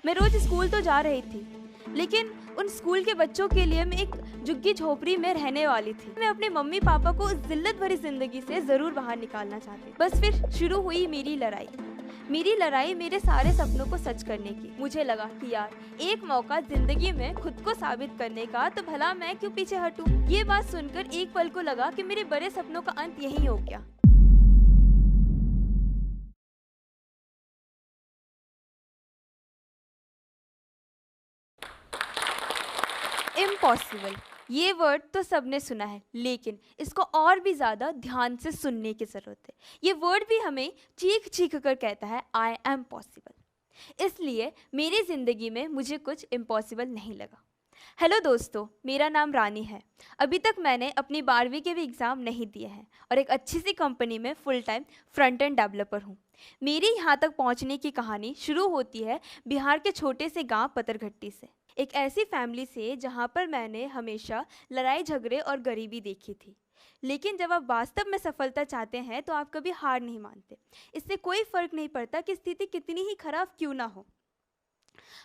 मैं रोज स्कूल तो जा रही थी, लेकिन उन स्कूल के बच्चों के लिए मैं एक झुग्गी झोपड़ी में रहने वाली थी। मैं अपने मम्मी पापा को उस जिल्लत भरी जिंदगी से जरूर बाहर निकालना चाहती। बस फिर शुरू हुई मेरी लड़ाई मेरे सारे सपनों को सच करने की। मुझे लगा कि यार एक मौका जिंदगी में खुद को साबित करने का, तो भला मैं क्यों पीछे हटूं। ये बात सुनकर एक पल को लगा कि मेरे बड़े सपनों का अंत यही हो गया। इम्पॉसिबल, ये वर्ड तो सबने सुना है, लेकिन इसको और भी ज़्यादा ध्यान से सुनने की ज़रूरत है। ये वर्ड भी हमें चीख चीख कर कहता है आई एम पॉसिबल। इसलिए मेरी ज़िंदगी में मुझे कुछ इम्पॉसिबल नहीं लगा। हेलो दोस्तों, मेरा नाम रानी है। अभी तक मैंने अपनी 12वीं के भी एग्ज़ाम नहीं दिए हैं और एक अच्छी सी कंपनी में full time front end developer हूँ। मेरी यहाँ तक पहुँचने की कहानी शुरू होती है बिहार के छोटे से गांव पतरघट्टी से, एक ऐसी फैमिली से जहाँ पर मैंने हमेशा लड़ाई झगड़े और गरीबी देखी थी। लेकिन जब आप वास्तव में सफलता चाहते हैं तो आप कभी हार नहीं मानते। इससे कोई फ़र्क नहीं पड़ता कि स्थिति कितनी ही खराब क्यों ना हो।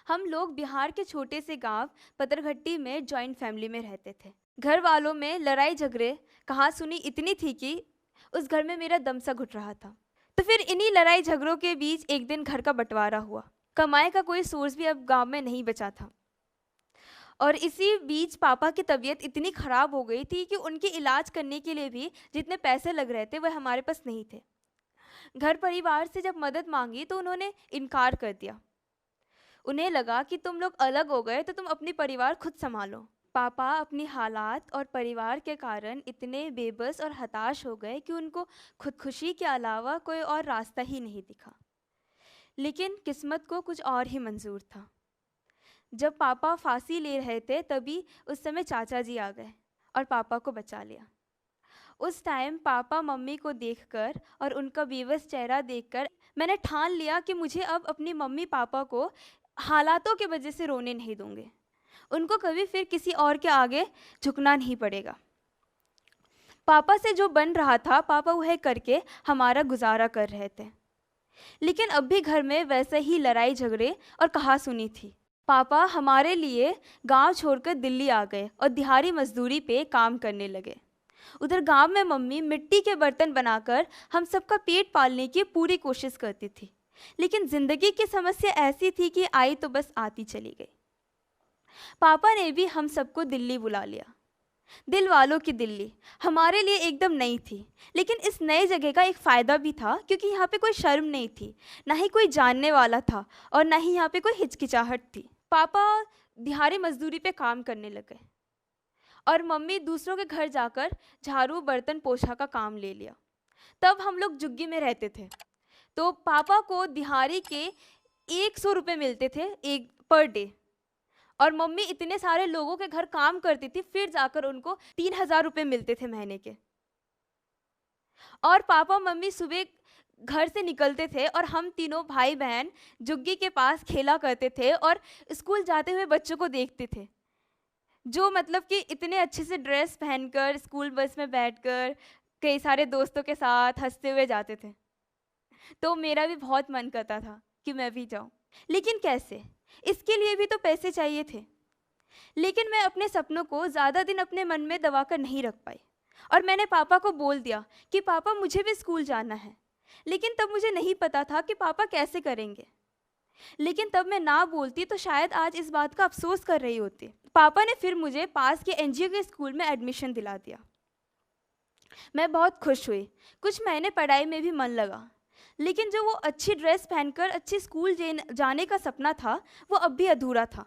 हम लोग बिहार के छोटे से गांव पतरघट्टी में जॉइंट फैमिली में रहते थे। घर वालों में लड़ाई झगड़े कहाँ सुनी इतनी थी कि उस घर में मेरा दम सा घुट रहा था। तो फिर इन्हीं लड़ाई झगड़ों के बीच एक दिन घर का बंटवारा हुआ। कमाई का कोई सोर्स भी अब गांव में नहीं बचा था और इसी बीच पापा की तबीयत इतनी ख़राब हो गई थी कि उनके इलाज करने के लिए भी जितने पैसे लग रहे थे वह हमारे पास नहीं थे। घर परिवार से जब मदद मांगी तो उन्होंने इनकार कर दिया। उन्हें लगा कि तुम लोग अलग हो गए तो तुम अपनी परिवार खुद संभालो। पापा अपनी हालात और परिवार के कारण इतने बेबस और हताश हो गए कि उनको खुदकुशी के अलावा कोई और रास्ता ही नहीं दिखा। लेकिन किस्मत को कुछ और ही मंजूर था। जब पापा फांसी ले रहे थे तभी उस समय चाचा जी आ गए और पापा को बचा लिया। उस टाइम पापा मम्मी को देखकर और उनका बेबस चेहरा देखकर मैंने ठान लिया कि मुझे अब अपनी मम्मी पापा को हालातों की वजह से रोने नहीं दूंगे। उनको कभी फिर किसी और के आगे झुकना नहीं पड़ेगा। पापा से जो बन रहा था पापा वह करके हमारा गुजारा कर रहे थे। लेकिन अब भी घर में वैसे ही लड़ाई झगड़े और कहासुनी थी। पापा हमारे लिए गांव छोड़कर दिल्ली आ गए और दिहाड़ी मजदूरी पे काम करने लगे। उधर गांव में मम्मी मिट्टी के बर्तन बनाकर हम सबका पेट पालने की पूरी कोशिश करती थी। लेकिन जिंदगी की समस्या ऐसी थी कि आई तो बस आती चली गई। पापा ने भी हम सबको दिल्ली बुला लिया। दिल वालों की दिल्ली हमारे लिए एकदम नई थी, लेकिन इस नए जगह का एक फ़ायदा भी था क्योंकि यहाँ पे कोई शर्म नहीं थी, ना ही कोई जानने वाला था और ना ही यहाँ पे कोई हिचकिचाहट थी। पापा दिहाड़ी मजदूरी पे काम करने लगे और मम्मी दूसरों के घर जाकर झाड़ू बर्तन पोछा का काम ले लिया। तब हम लोग झुग्गी में रहते थे, तो पापा को दिहाड़ी के 100 रुपये मिलते थे एक पर डे, और मम्मी इतने सारे लोगों के घर काम करती थी फिर जाकर उनको 3000 रुपये मिलते थे महीने के। और पापा मम्मी सुबह घर से निकलते थे और हम तीनों भाई बहन झुग्गी के पास खेला करते थे और स्कूल जाते हुए बच्चों को देखते थे जो मतलब कि इतने अच्छे से ड्रेस पहनकर स्कूल बस में बैठकर कई सारे दोस्तों के साथ हंसते हुए जाते थे। तो मेरा भी बहुत मन करता था कि मैं भी जाऊं, लेकिन कैसे? इसके लिए भी तो पैसे चाहिए थे। लेकिन मैं अपने सपनों को ज़्यादा दिन अपने मन में दबा कर नहीं रख पाई और मैंने पापा को बोल दिया कि पापा मुझे भी स्कूल जाना है। लेकिन तब मुझे नहीं पता था कि पापा कैसे करेंगे। लेकिन तब मैं ना बोलती तो शायद आज इस बात का अफसोस कर रही होती। पापा ने फिर मुझे पास के एनजीओ के स्कूल में एडमिशन दिला दिया। मैं बहुत खुश हुई। कुछ महीने पढ़ाई में भी मन लगा, लेकिन जो वो अच्छी ड्रेस पहनकर अच्छे स्कूल जाने का सपना था वो अब भी अधूरा था।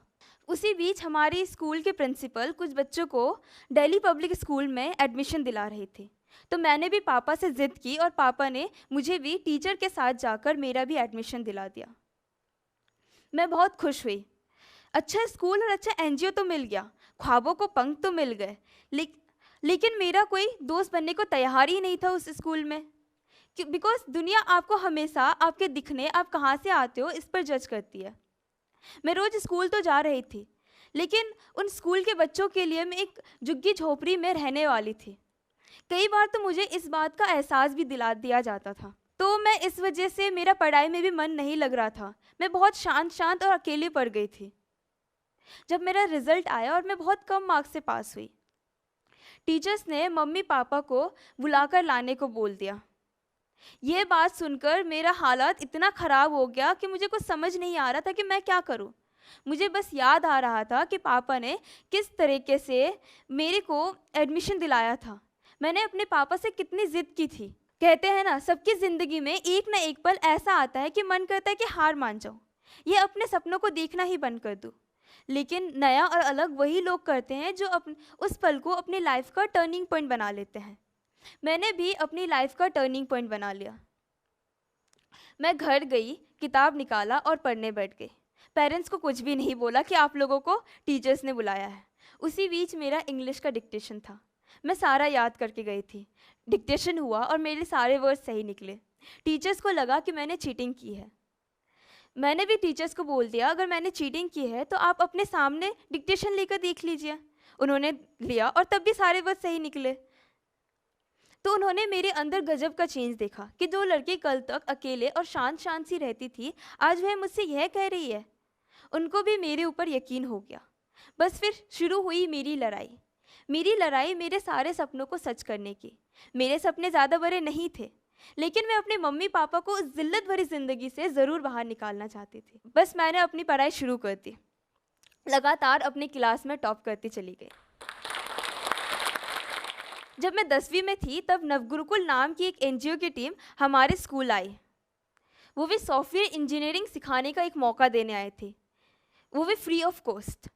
उसी बीच हमारी स्कूल के प्रिंसिपल कुछ बच्चों को दिल्ली पब्लिक स्कूल में एडमिशन दिला रही थी, तो मैंने भी पापा से ज़िद की और पापा ने मुझे भी टीचर के साथ जाकर मेरा भी एडमिशन दिला दिया। मैं बहुत खुश हुई। अच्छा स्कूल और अच्छा एनजीओ तो मिल गया, ख्वाबों को पंख तो मिल गए, लेकिन मेरा कोई दोस्त बनने को तैयार ही नहीं था उस स्कूल में। बिकॉज दुनिया आपको हमेशा आपके दिखने, आप कहाँ से आते हो, इस पर जज करती है। मैं रोज़ स्कूल तो जा रही थी, लेकिन उन स्कूल के बच्चों के लिए मैं एक झुग्गी झोपड़ी में रहने वाली थी। कई बार तो मुझे इस बात का एहसास भी दिला दिया जाता था तो मैं इस वजह से मेरा पढ़ाई में भी मन नहीं लग रहा था। मैं बहुत शांत शांत और अकेली पड़ गई थी। जब मेरा रिजल्ट आया और मैं बहुत कम मार्क्स से पास हुई, टीचर्स ने मम्मी पापा को बुलाकर लाने को बोल दिया। ये बात सुनकर मेरा हालात इतना ख़राब हो गया कि मुझे कुछ समझ नहीं आ रहा था कि मैं क्या करूं। मुझे बस याद आ रहा था कि पापा ने किस तरीके से मेरे को एडमिशन दिलाया था। मैंने अपने पापा से कितनी ज़िद की थी। कहते हैं ना, सबकी ज़िंदगी में एक ना एक पल ऐसा आता है कि मन करता है कि हार मान जाऊँ, ये अपने सपनों को देखना ही बंद कर दूँ। लेकिन नया और अलग वही लोग करते हैं जो उस पल को अपनी लाइफ का टर्निंग पॉइंट बना लेते हैं। मैंने भी अपनी लाइफ का टर्निंग पॉइंट बना लिया। मैं घर गई, किताब निकाला और पढ़ने बैठ गई। पेरेंट्स को कुछ भी नहीं बोला कि आप लोगों को टीचर्स ने बुलाया है। उसी बीच मेरा इंग्लिश का डिक्टेशन था। मैं सारा याद करके गई थी। डिक्टेशन हुआ और मेरे सारे वर्ड सही निकले। टीचर्स को लगा कि मैंने चीटिंग की है। मैंने भी टीचर्स को बोल दिया, अगर मैंने चीटिंग की है तो आप अपने सामने डिक्टेशन लेकर देख लीजिए। उन्होंने लिया और तब भी सारे वर्ड सही निकले। तो उन्होंने मेरे अंदर गजब का चेंज देखा कि जो लड़की कल तक अकेले और शांत शांत सी रहती थी, आज वह मुझसे यह कह रही है। उनको भी मेरे ऊपर यकीन हो गया। बस फिर शुरू हुई मेरी लड़ाई मेरे सारे सपनों को सच करने की। मेरे सपने ज़्यादा बड़े नहीं थे, लेकिन मैं अपने मम्मी पापा को उस जिल्लत भरी ज़िंदगी से ज़रूर बाहर निकालना चाहती थी। बस मैंने अपनी पढ़ाई शुरू कर दी। लगातार अपनी क्लास में टॉप करती चली गई। जब मैं 10वीं में थी तब नवगुरुकुल नाम की एक एनजीओ की टीम हमारे स्कूल आई। वो भी सॉफ्टवेयर इंजीनियरिंग सिखाने का एक मौका देने आए थे, वो भी फ्री ऑफ कॉस्ट।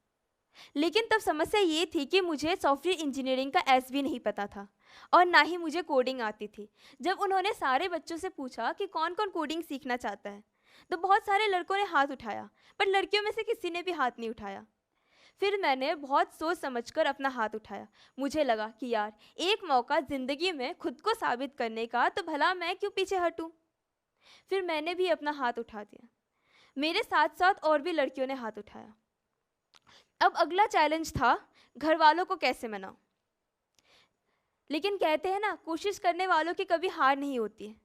लेकिन तब समस्या ये थी कि मुझे सॉफ्टवेयर इंजीनियरिंग का एस भी नहीं पता था और ना ही मुझे कोडिंग आती थी। जब उन्होंने सारे बच्चों से पूछा कि कौन कौन कोडिंग सीखना चाहता है, तो बहुत सारे लड़कों ने हाथ उठाया, पर लड़कियों में से किसी ने भी हाथ नहीं उठाया। फिर मैंने बहुत सोच समझकर अपना हाथ उठाया। मुझे लगा कि यार, एक मौका ज़िंदगी में खुद को साबित करने का, तो भला मैं क्यों पीछे हटूं। फिर मैंने भी अपना हाथ उठा दिया। मेरे साथ साथ और भी लड़कियों ने हाथ उठाया। अब अगला चैलेंज था, घर वालों को कैसे मनाऊं। लेकिन कहते हैं ना, कोशिश करने वालों की कभी हार नहीं होती है।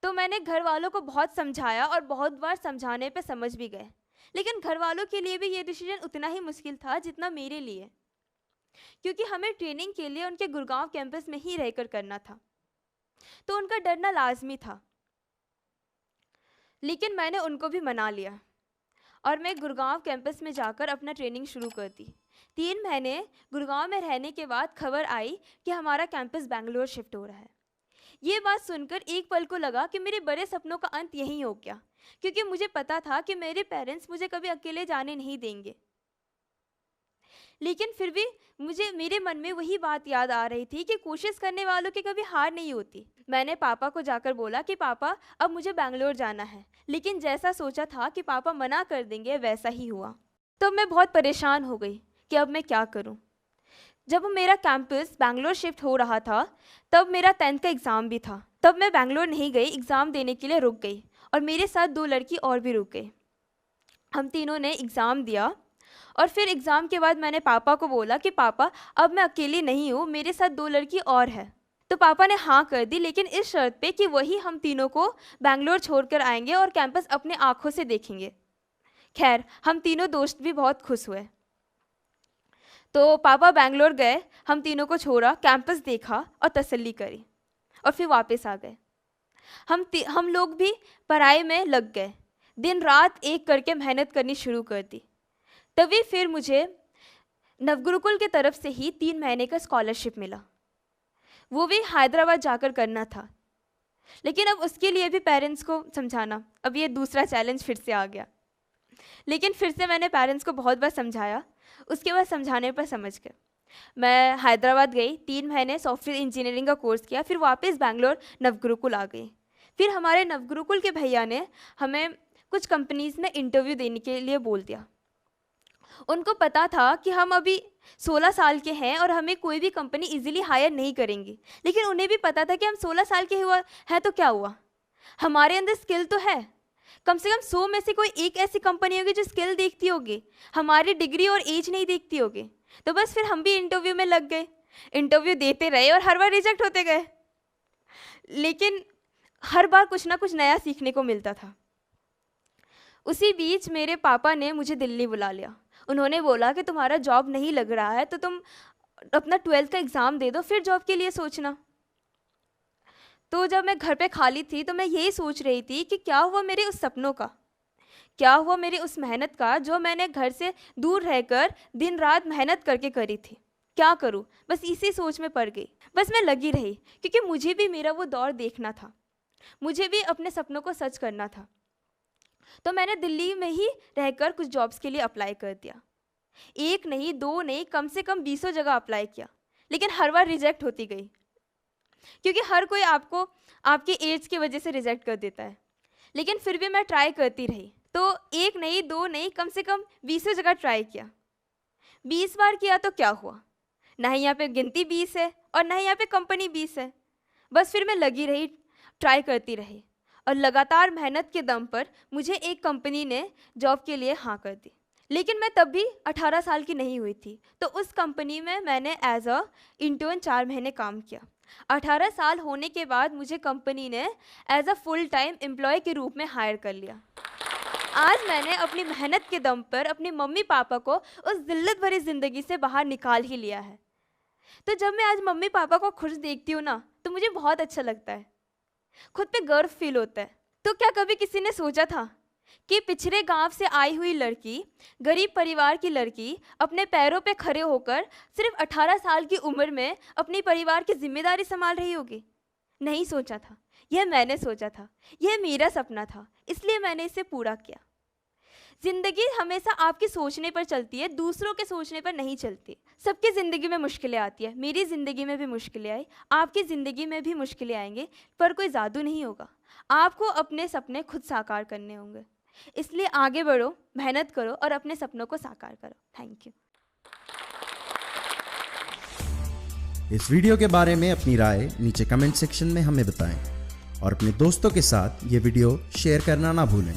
तो मैंने घर वालों को बहुत समझाया और बहुत बार समझाने पे समझ भी गए। लेकिन घर वालों के लिए भी ये डिसीजन उतना ही मुश्किल था जितना मेरे लिए, क्योंकि हमें ट्रेनिंग के लिए उनके गुड़गांव कैंपस में ही रहकर करना था, तो उनका डरना लाजमी था। लेकिन मैंने उनको भी मना लिया और मैं गुड़गांव कैंपस में जाकर अपना ट्रेनिंग शुरू कर दी। 3 महीने गुड़गांव में रहने के बाद खबर आई कि हमारा कैंपस बेंगलोर शिफ्ट हो रहा है। ये बात सुनकर एक पल को लगा कि मेरे बड़े सपनों का अंत यहीं हो गया, क्योंकि मुझे पता था कि मेरे पेरेंट्स मुझे कभी अकेले जाने नहीं देंगे। लेकिन फिर भी मेरे मन में वही बात याद आ रही थी कि कोशिश करने वालों की कभी हार नहीं होती। मैंने पापा को जाकर बोला कि पापा, अब मुझे बेंगलोर जाना है। लेकिन जैसा सोचा था कि पापा मना कर देंगे, वैसा ही हुआ। तो मैं बहुत परेशान हो गई कि अब मैं क्या करूं। जब मेरा कैंपस बेंगलोर शिफ्ट हो रहा था, तब मेरा 10th का एग्ज़ाम भी था। तब मैं बेंगलोर नहीं गई, एग्ज़ाम देने के लिए रुक गई और मेरे साथ 2 लड़की और भी रुक गई। हम तीनों ने एग्ज़ाम दिया और फिर एग्ज़ाम के बाद मैंने पापा को बोला कि पापा, अब मैं अकेली नहीं हूँ, मेरे साथ 2 लड़की और है। तो पापा ने हाँ कर दी, लेकिन इस शर्त पे कि वही हम तीनों को बेंगलोर छोड़कर आएंगे और कैंपस अपने आँखों से देखेंगे। खैर, हम तीनों दोस्त भी बहुत खुश हुए। तो पापा बेंगलोर गए, हम तीनों को छोड़ा, कैंपस देखा और तसल्ली करी और फिर वापस आ गए। हम लोग भी पढ़ाई में लग गए, दिन रात एक करके मेहनत करनी शुरू कर दी। तभी फिर मुझे नवगुरुकुल की तरफ से ही 3 महीने का स्कॉलरशिप मिला, वो भी हैदराबाद जाकर करना था। लेकिन अब उसके लिए भी पेरेंट्स को समझाना, अब ये दूसरा चैलेंज फिर से आ गया। लेकिन फिर से मैंने पेरेंट्स को बहुत बार समझाया, उसके बाद समझाने पर समझ गए। मैं हैदराबाद गई, 3 महीने सॉफ्टवेयर इंजीनियरिंग का कोर्स किया, फिर वापस बेंगलोर नवगुरुकुल आ गई। फिर हमारे नवगुरुकुल के भैया ने हमें कुछ कंपनीज़ में इंटरव्यू देने के लिए बोल दिया। उनको पता था कि हम अभी 16 साल के हैं और हमें कोई भी कंपनी इजीली हायर नहीं करेंगी, लेकिन उन्हें भी पता था कि हम 16 साल के हुआ है तो क्या हुआ, हमारे अंदर स्किल तो है। कम से कम 100 में से कोई एक ऐसी कंपनी होगी जो स्किल देखती होगी, हमारी डिग्री और एज नहीं देखती होगी। तो बस फिर हम भी इंटरव्यू में लग गए, इंटरव्यू देते रहे और हर बार रिजेक्ट होते गए। लेकिन हर बार कुछ ना कुछ नया सीखने को मिलता था। उसी बीच मेरे पापा ने मुझे दिल्ली बुला लिया। उन्होंने बोला कि तुम्हारा जॉब नहीं लग रहा है तो तुम अपना 12th का एग्ज़ाम दे दो, फिर जॉब के लिए सोचना। तो जब मैं घर पे खाली थी तो मैं यही सोच रही थी कि क्या हुआ मेरे उस सपनों का, क्या हुआ मेरी उस मेहनत का जो मैंने घर से दूर रहकर दिन रात मेहनत करके करी थी। क्या करूं, बस इसी सोच में पड़ गई। बस मैं लगी रही क्योंकि मुझे भी मेरा वो दौर देखना था, मुझे भी अपने सपनों को सच करना था। तो मैंने दिल्ली में ही रहकर कुछ जॉब्स के लिए अप्लाई कर दिया। एक नहीं, दो नहीं, कम से कम 20 जगह अप्लाई किया, लेकिन हर बार रिजेक्ट होती गई, क्योंकि हर कोई आपको आपकी एज की वजह से रिजेक्ट कर देता है। लेकिन फिर भी मैं ट्राई करती रही। तो एक नहीं, दो नहीं, कम से कम 20 जगह ट्राई किया। 20 बार किया तो क्या हुआ, ना ही यहाँ पे गिनती 20 है और ना ही यहाँ पे कंपनी 20 है। बस फिर मैं लगी रही, ट्राई करती रही, और लगातार मेहनत के दम पर मुझे एक कंपनी ने जॉब के लिए हाँ कर दी। लेकिन मैं तब भी 18 साल की नहीं हुई थी। तो उस कंपनी में मैंने एज अ इंटर्न 4 महीने काम किया। 18 साल होने के बाद मुझे कंपनी ने as a full time employee के रूप में हायर कर लिया। आज मैंने अपनी मेहनत के दम पर अपने मम्मी पापा को उस जिल्लत भरी ज़िंदगी से बाहर निकाल ही लिया है। तो जब मैं आज मम्मी पापा को खुश देखती हूँ ना, तो मुझे बहुत अच्छा लगता है, खुद पे गर्व फील होता है। तो क्या कभी किसी ने सोचा था कि पिछड़े गांव से आई हुई लड़की, गरीब परिवार की लड़की, अपने पैरों पे खड़े होकर सिर्फ 18 साल की उम्र में अपनी परिवार की जिम्मेदारी संभाल रही होगी? नहीं सोचा था। यह मैंने सोचा था, यह मेरा सपना था, इसलिए मैंने इसे पूरा किया। जिंदगी हमेशा आपके सोचने पर चलती है, दूसरों के सोचने पर नहीं चलती। सबकी ज़िंदगी में मुश्किलें आती है, मेरी ज़िंदगी में भी मुश्किलें आई, आपकी ज़िंदगी में भी मुश्किलें आएंगे, पर कोई जादू नहीं होगा। आपको अपने सपने खुद साकार करने होंगे। इसलिए आगे बढ़ो, मेहनत करो और अपने सपनों को साकार करो। Thank you. इस वीडियो के बारे में अपनी राय नीचे कमेंट सेक्शन में हमें बताएं और अपने दोस्तों के साथ ये वीडियो शेयर करना ना भूलें।